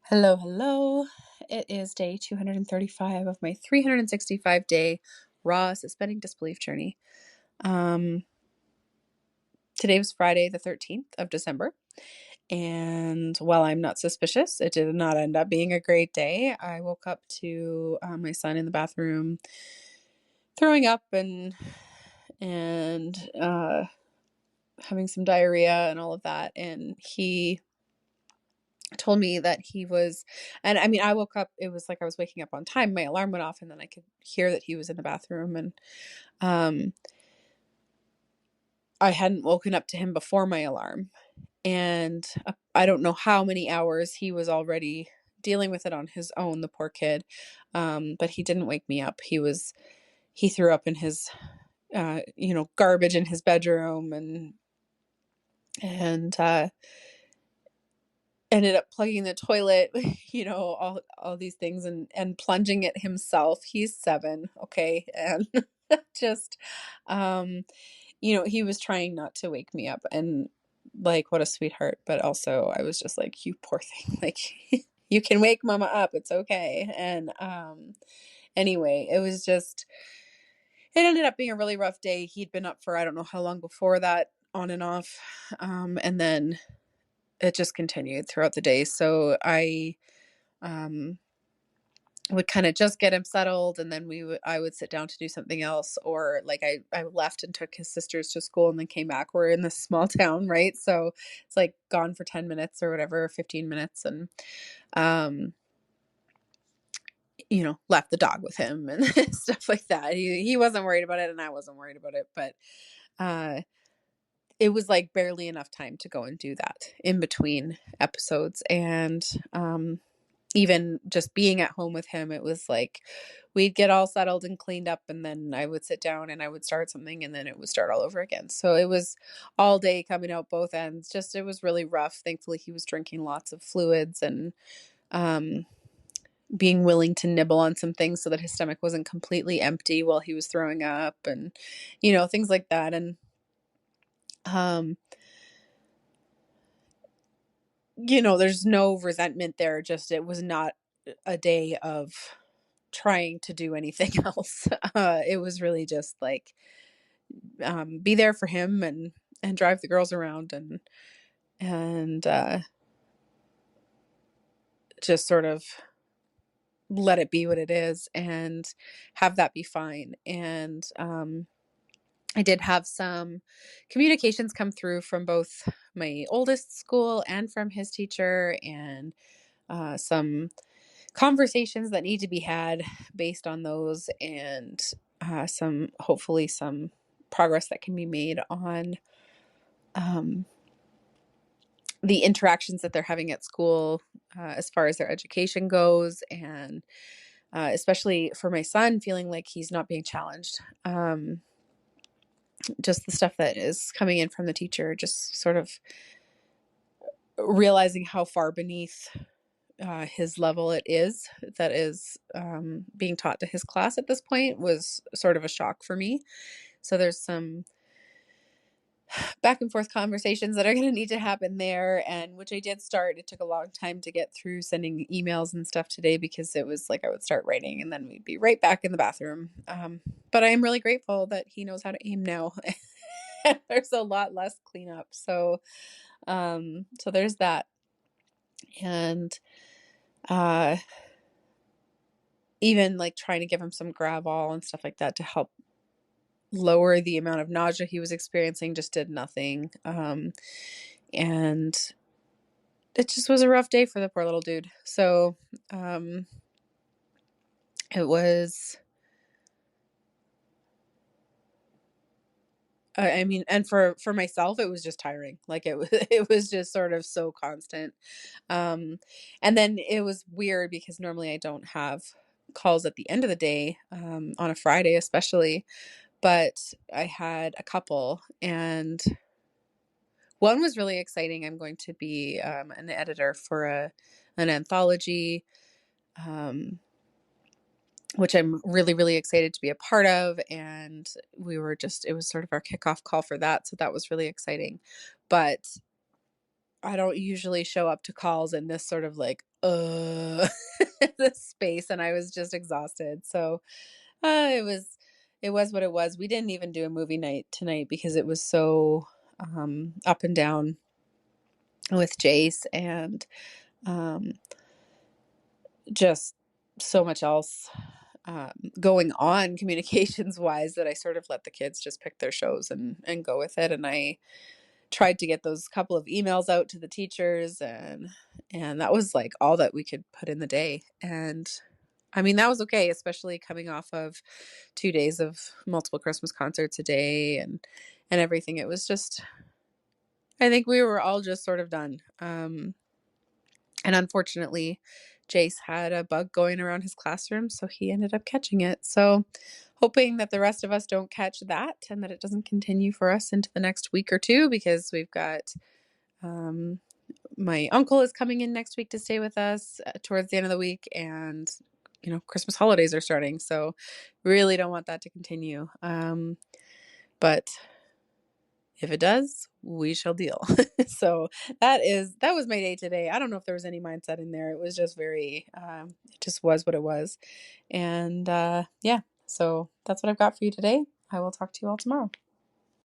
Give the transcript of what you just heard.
Hello, hello. It is day 235 of my 365-day raw suspending disbelief journey. Um, Today was Friday, the 13th of December. And while I'm not suspicious, it did not end up being a great day. I woke up to my son in the bathroom throwing up and having some diarrhea and all of that. And he told me that he was, and I mean, I woke up, it was like I was waking up on time. My alarm went off and then I could hear that he was in the bathroom, and um I hadn't woken up to him before my alarm. And I don't know how many hours he was already dealing with it on his own, the poor kid. But he didn't wake me up. He threw up in his garbage in his bedroom, and ended up plugging the toilet, all these things, and plunging it himself. He's 7, okay? And just um he was trying not to wake me up, and like, what a sweetheart, but also I was just like, you poor thing, like you can wake mama up, it's okay. And anyway, it ended up being a really rough day. He'd been up for I don't know how long before that, on and off. And then it just continued throughout the day. So I um, would kind of just get him settled, and then I would sit down to do something else, or like I left and took his sisters to school and then came back. We're in this small town, right? So it's like gone for 10 minutes or whatever, 15 minutes, and um, left the dog with him and stuff like that. He wasn't worried about it, and I wasn't worried about it, but uh it was like barely enough time to go and do that in between episodes. And even just being at home with him, it was like we'd get all settled and cleaned up, and then I would sit down and I would start something, and then it would start all over again. So it was all day coming out both ends. Just, it was really rough. Thankfully, he was drinking lots of fluids and um, being willing to nibble on some things so that his stomach wasn't completely empty while he was throwing up, and things like that. And um there's no resentment there. Just, it was not a day of trying to do anything else. It was really just like, be there for him and drive the girls around, and just sort of let it be what it is and have that be fine. And I did have some communications come through from both my oldest school and from his teacher, and some conversations that need to be had based on those, and hopefully some progress that can be made on um, the interactions that they're having at school, as far as their education goes, and especially for my son, feeling like he's not being challenged. Just the stuff that is coming in from the teacher, just sort of realizing how far beneath his level it is, that is being taught to his class at this point, was sort of a shock for me. So there's some back and forth conversations that are going to need to happen there, and which I did start. It took a long time to get through sending emails and stuff today, because it was like I would start writing and then we'd be right back in the bathroom. But I am really grateful that he knows how to aim now. There's a lot less cleanup. So there's that. And uh even like trying to give him some Gravol and stuff like that to help lower the amount of nausea he was experiencing, just did nothing. And it just was a rough day for the poor little dude. So it was, I mean, and for myself, it was just tiring. Like, it was just sort of so constant. And then it was weird because normally I don't have calls at the end of the day, on a Friday especially, but I had a couple, and one was really exciting. I'm going to be an editor for an anthology, um, which I'm really, really excited to be a part of. And it was sort of our kickoff call for that. So that was really exciting. But I don't usually show up to calls in this sort of like, this space, and I was just exhausted. So, it was what it was. We didn't even do a movie night tonight because it was so, up and down with Jace and, um, just so much else, going on communications wise that I sort of let the kids just pick their shows and go with it. And I tried to get those couple of emails out to the teachers, and that was like all that we could put in the day. And I mean, that was okay, especially coming off of 2 days of multiple Christmas concerts a day and everything. It was just I think we were all just sort of done. And unfortunately, Jace had a bug going around his classroom, so he ended up catching it. So, hoping that the rest of us don't catch that and that it doesn't continue for us into the next week or two, because we've got um, my uncle is coming in next week to stay with us towards the end of the week, and Christmas holidays are starting, so really don't want that to continue. But if it does, we shall deal. So that was my day today. I don't know if there was any mindset in there. It was just very, it just was what it was. And yeah, so that's what I've got for you today. I will talk to you all tomorrow.